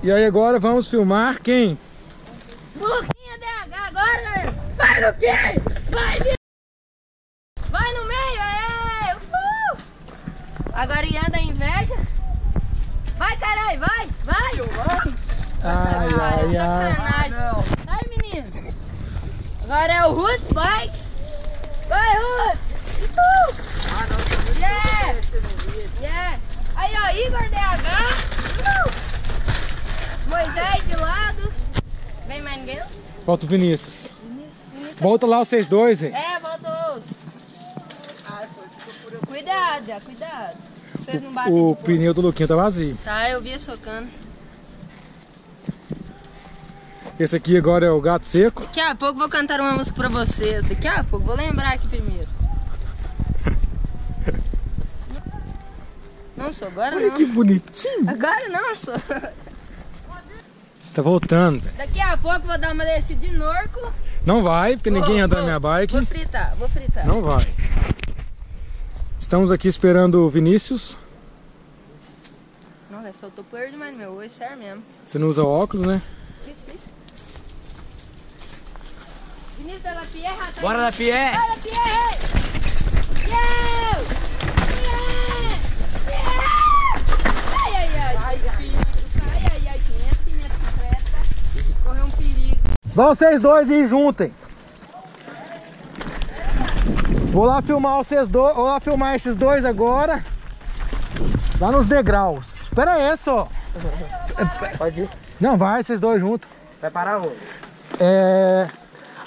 E aí agora vamos filmar quem? O Luquinha DH agora, galera! Vai, Luquinha! Vai, vai no meio, é! Agora Ian da inveja. Vai, caralho, vai, vai! Ai, ai, sacanagem. Vai, menino! Agora é o Roots Bikes. Vai, Roots! Yeah! Yeah! Aí, ó, Igor DH. Moisés de lado. Vem mais ninguém? Volta o Vinícius. Volta lá vocês dois, hein? É, volta outro. Cuidado, já, cuidado. Vocês não batem. O pneu do Luquinha tá vazio. Tá, eu vi socando. Esse aqui agora é o Gato Seco. Daqui a pouco vou cantar uma música pra vocês. Daqui a pouco, vou lembrar aqui primeiro. Não sou, agora Olha não. que bonitinho. Agora não sou. Tá voltando, velho. Daqui a pouco vou dar uma descida de Norco. Não vai, porque ninguém anda na minha bike. Vou fritar, vou fritar. Não vai. Estamos aqui esperando o Vinícius. Não, velho, soltou poeira demais no meu olho, sério mesmo. Você não usa óculos, né? Esqueci. Vinícius da Lapierre, tá? Bora, Lapierre! Bora, Lapierre! Yeah! Yeah! Yeah! Ai, ai, ai. Ai, ai, ai, 500 minha bicicleta. Correu um perigo. Vão vocês dois ir juntem. Vou lá filmar vocês dois. Vou lá filmar esses dois agora. Lá nos degraus. Espera aí, só. Pode ir. Não, vai, vocês dois juntos. Vai parar onde?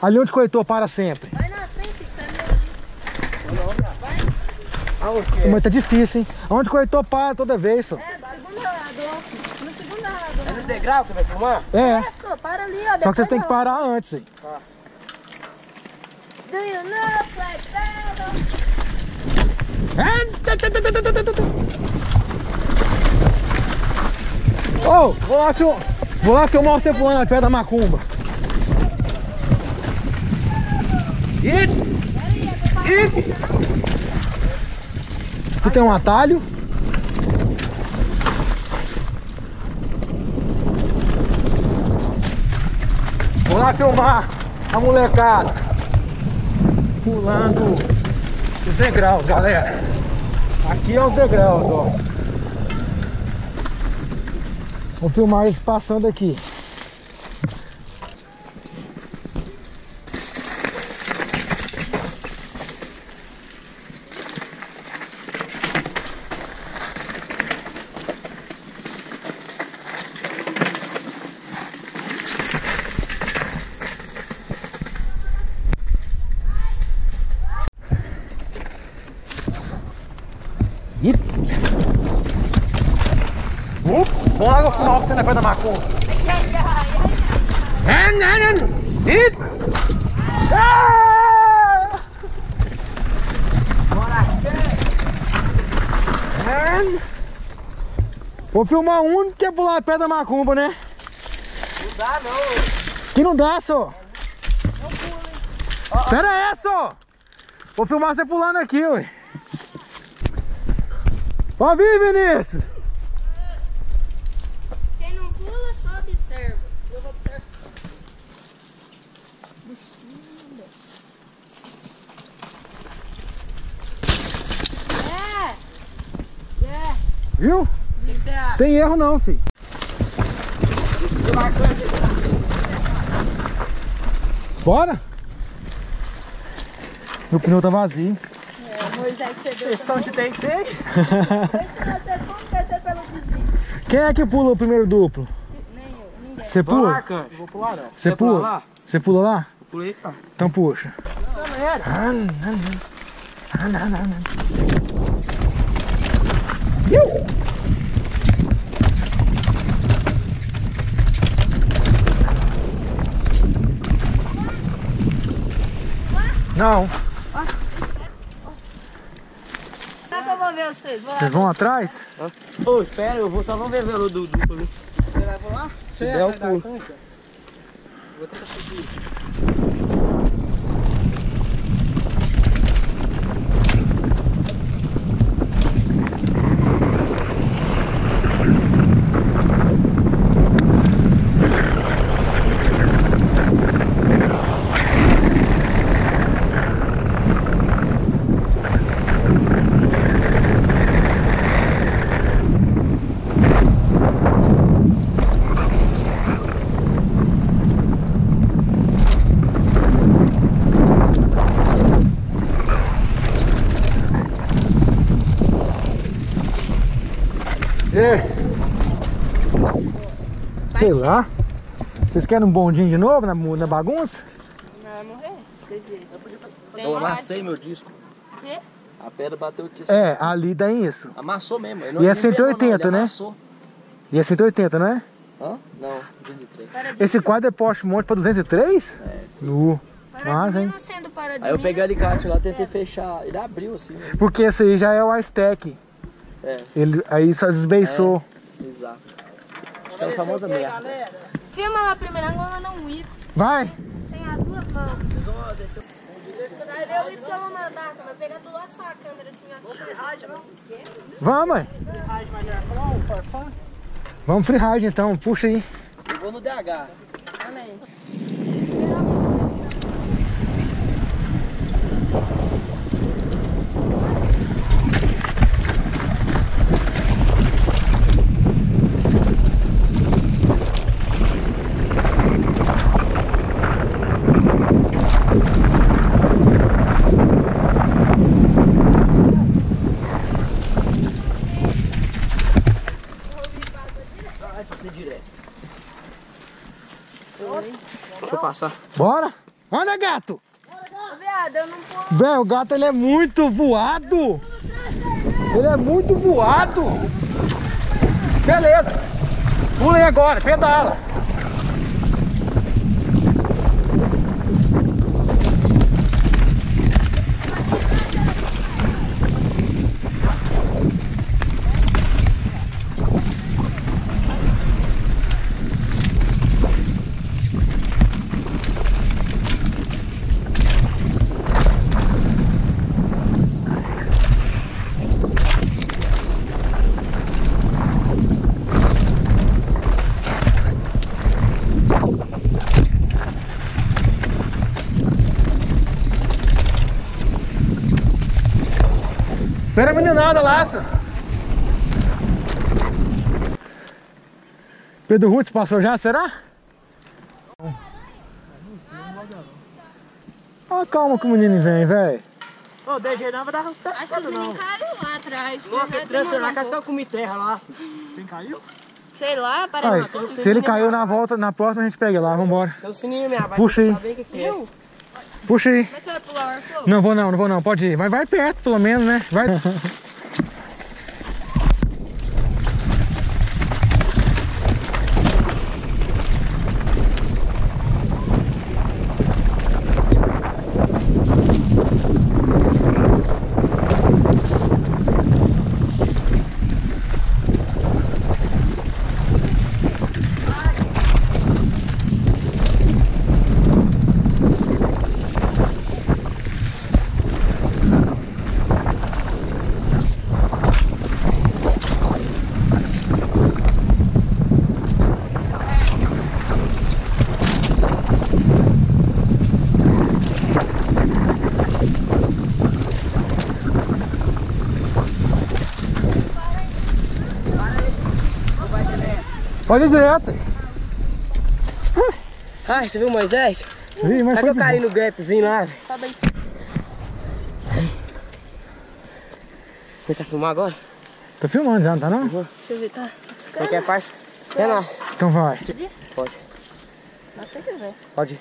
Ali onde coitou para sempre. Vai na frente, que tá meio ali. Vai. Aonde que é? Mas tá difícil, hein? Onde coitou para toda vez, só. É, do segundo lado, ó. No segundo lado. É no degrau que você vai filmar? É. Só, para ali, ó. Só que vocês têm que parar antes, hein? Do you know flag battle? Ô, vou lá filmar você pulando na pedra da macumba. Aqui tem um atalho. Vou lá filmar a molecada pulando os degraus, galera. Aqui é os degraus, ó. Vou filmar eles passando aqui. Vamos lá filmar você na pedra da macumba. Vou filmar um que quer pular a pedra da macumba, né? Não dá não. Que não dá, só. Não pula, hein? Pera aí, só. Vou filmar você pulando aqui, ué. Pode vir, Vinícius. Quem não pula, só observa. Eu vou observar. É. Viu? Tem erro não, filho. Bora? Meu pneu tá vazio. Moisés, você deu. Vocês são de TNT? Vê se você como descer pelo desvio. Quem é que pula o primeiro duplo? Nem eu, ninguém. Você Vamos lá, pula? Cancho. Vou pular não. Você pula pula? lá? Você pula lá? Eu pulei, tá. Então puxa. Não. Será que eu vou ver vocês? Vou lá. Vocês vão atrás? Ô, espera, eu vou só vamos ver o do duplo ali. Você vai pular? Se der, eu pulo. Vou tentar subir. Sei lá. Vocês querem um bondinho de novo na bagunça? Não vai morrer desse jeito. Eu amassei meu disco. O quê? A pedra bateu aqui. É, ali dá isso. Amassou mesmo. E é 180, né? Amassou. E é 180, não é? Hã? Não, 203. Esse quadro é Porsche Monte pra 203? É. Nu. Para Mas, de hein? mim não sendo para de Aí eu mim, peguei o não alicate lá, sendo tentei para. fechar. Ele abriu assim, né? Porque esse aí já é o Aztec. É, Ele aí só desbeiçou. exato. Aquela famosa merda. Filma lá primeiro, agora vou mandar um whip. Vai! Sem as duas mãos. Vai ver o whip que eu vou mandar, vai pegar do lado da sua câmera assim, ó. Vamos, mãe! Vamos freeride então, puxa aí. Eu vou no DH. Olha aí. Vai fazer direto. Deixa eu passar. Bora! Anda, gato! Ô, viado, eu não posso. Bem, o gato ele é muito voado! Ele é muito voado! Beleza! Pula aí agora, pedala! Espera a meninada, laça! Pedro Rutz passou já, será? Ah, calma que o menino vem, velho. Ô, DG não vai dar uns Acho que os meninos caíram lá atrás. Nossa, transferir que eu comi terra lá. Quem caiu? Sei lá, Aí, parece que se ele caiu na volta, na próxima a gente pega lá, vambora. Tem um sininho minha, vai Puxa aí. saber o que é. Puxa aí. Mas você vai pular o arco? Não vou não, pode ir. Mas vai perto pelo menos, né? Vai. Pode ir direto. Ai, você viu o Moisés? Ih, mas Será que foi eu de caí no gapzinho lá? Começar a filmar agora? Tá filmando já, não tá não? Deixa eu ver, tá? Qualquer parte? Até lá. Então vai. Pode. Até quiser. Pode ir.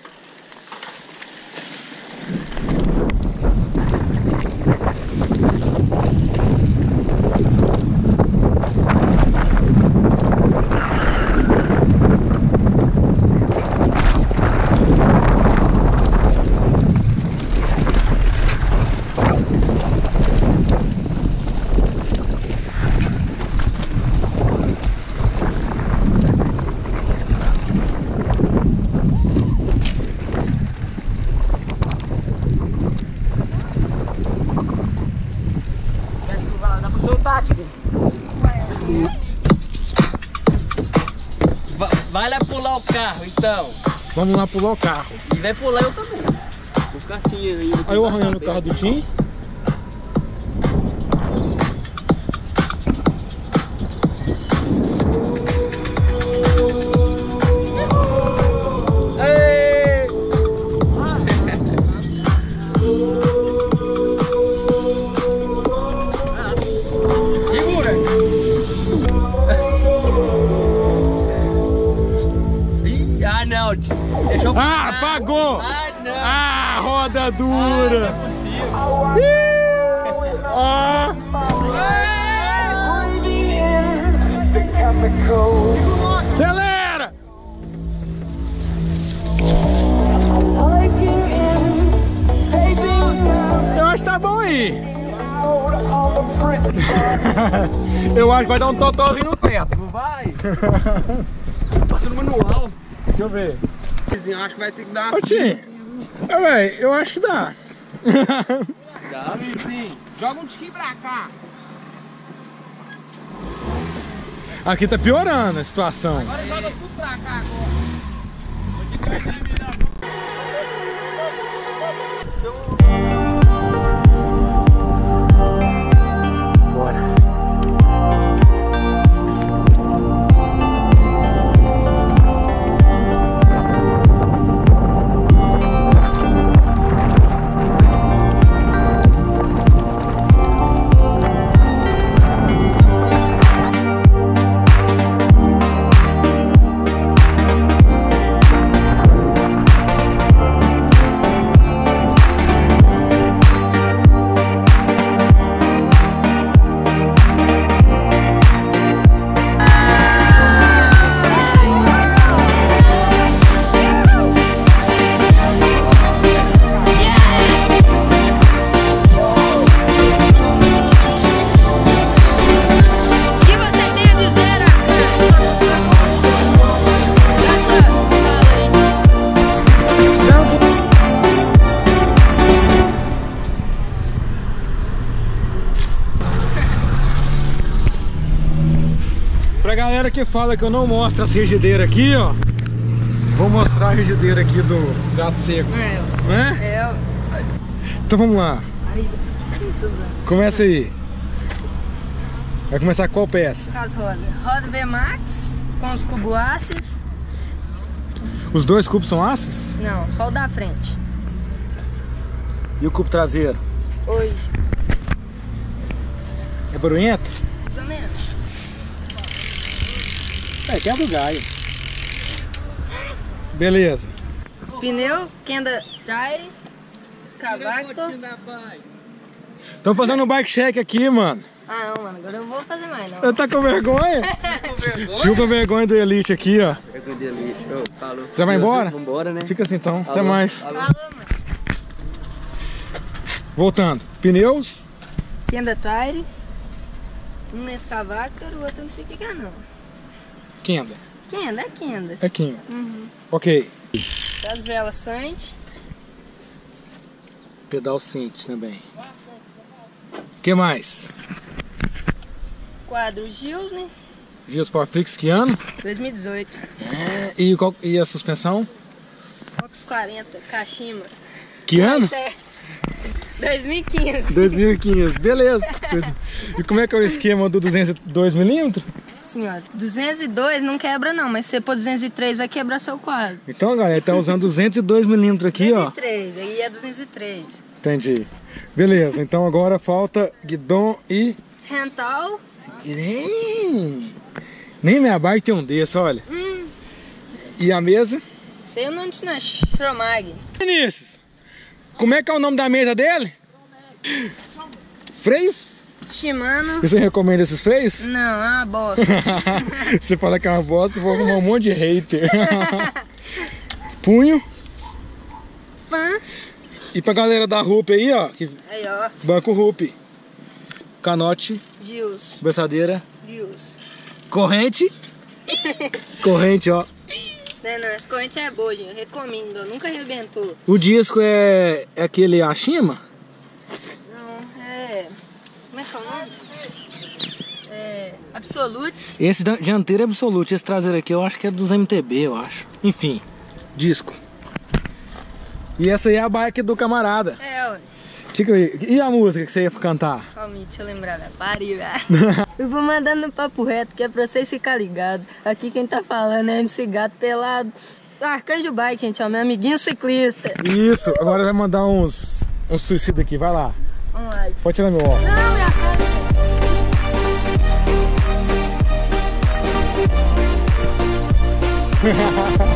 Vai lá pular o carro, então. Vamos lá pular o carro. E vai pular eu também. Vou ficar assim aí. Aí eu arranhando o carro do Tim. Ah, apagou! Ah, não! Ah, roda dura! Não é possível! Ah! Acelera! Eu acho que tá bom aí! Eu acho que vai dar um totozinho no teto! Não vai? Passa no manual! Deixa eu ver. Acho que vai ter que dar uma Ô Tim, eu acho que dá. Dá sim. Joga um tiquinho pra cá. Aqui tá piorando a situação. Agora joga tudo pra cá agora. Bora. Pra galera que fala que eu não mostro as rigideiras aqui, ó, vou mostrar a rigideira aqui do gato seco, né? Então vamos lá. Começa aí. Vai começar qual peça? As rodas. Roda V-Max com os cubos aços. Os dois cubos são aços? Não, só o da frente. E o cubo traseiro? Hoje. É barulhento? Mais ou menos. É, quebra o galho. Beleza. Pneu, Kenda Tire, Excavator. Estão fazendo um bike check aqui, mano. Ah não, mano, agora eu não vou fazer mais não. Eu tá com vergonha? Fica com vergonha do Elite aqui, ó. Vergonha do Elite. Falou. Já vai embora? Vambora, né? Fica assim então. Alô. Até mais. Alô. Falou, mano. Voltando. Pneus. Kenda Tire. Um Excavator, o outro não sei o que é não. Kenda. Kenda, é Kenda. É Kenda. Uhum. Ok. As velas Sante. Pedal Cinti também. O que mais? Quadro Gils, né? Gios Powerflix, que ano? 2018. É, e a suspensão? Fox 40, Kashima. Que ano? Isso é 2015. 2015, beleza. E como é que é o esquema do 202mm? Sim, ó, 202 não quebra não, mas se você pôr 203 vai quebrar seu quadro. Então, galera, ele tá usando 202mm aqui, ó. 203, aí é 203. Entendi. Beleza, então agora falta guidon e Rental. Nem minha bike tem um desse, olha. E a mesa? Sei o nome disso, né? Fromag. Vinícius, como é que é o nome da mesa dele? Freios? Shimano. Você recomenda esses freios? Não, é uma bosta. Você fala que é uma bosta, eu vou arrumar um monte de hater. Punho. Fã. E pra galera da Rupp aí, ó. Aí, ó. Banco Rupp. Canote. Gils. Braçadeira. Gils. Corrente. Corrente, ó. Não, essa corrente é boa, gente. Eu recomendo. Nunca arrebentou. O disco é aquele Ashima? Não, é... Como é que é o nome? É... Absolute. Esse dianteiro é Absolute. Esse traseiro aqui eu acho que é dos MTB, eu acho. Enfim, disco. E essa aí é a bike do camarada. É, ué. E a música que você ia cantar? Calma aí, deixa eu lembrar, velho. Pare, velho. Eu vou mandando no papo reto, que é pra vocês ficarem ligados. Aqui quem tá falando é MC Gato Pelado. Arcanjo Bike, gente, ó, meu amiguinho ciclista. Isso, agora vai mandar uns suicídios aqui, vai lá. Vamos lá. Pode tirar meu óculos. Não, minha cara.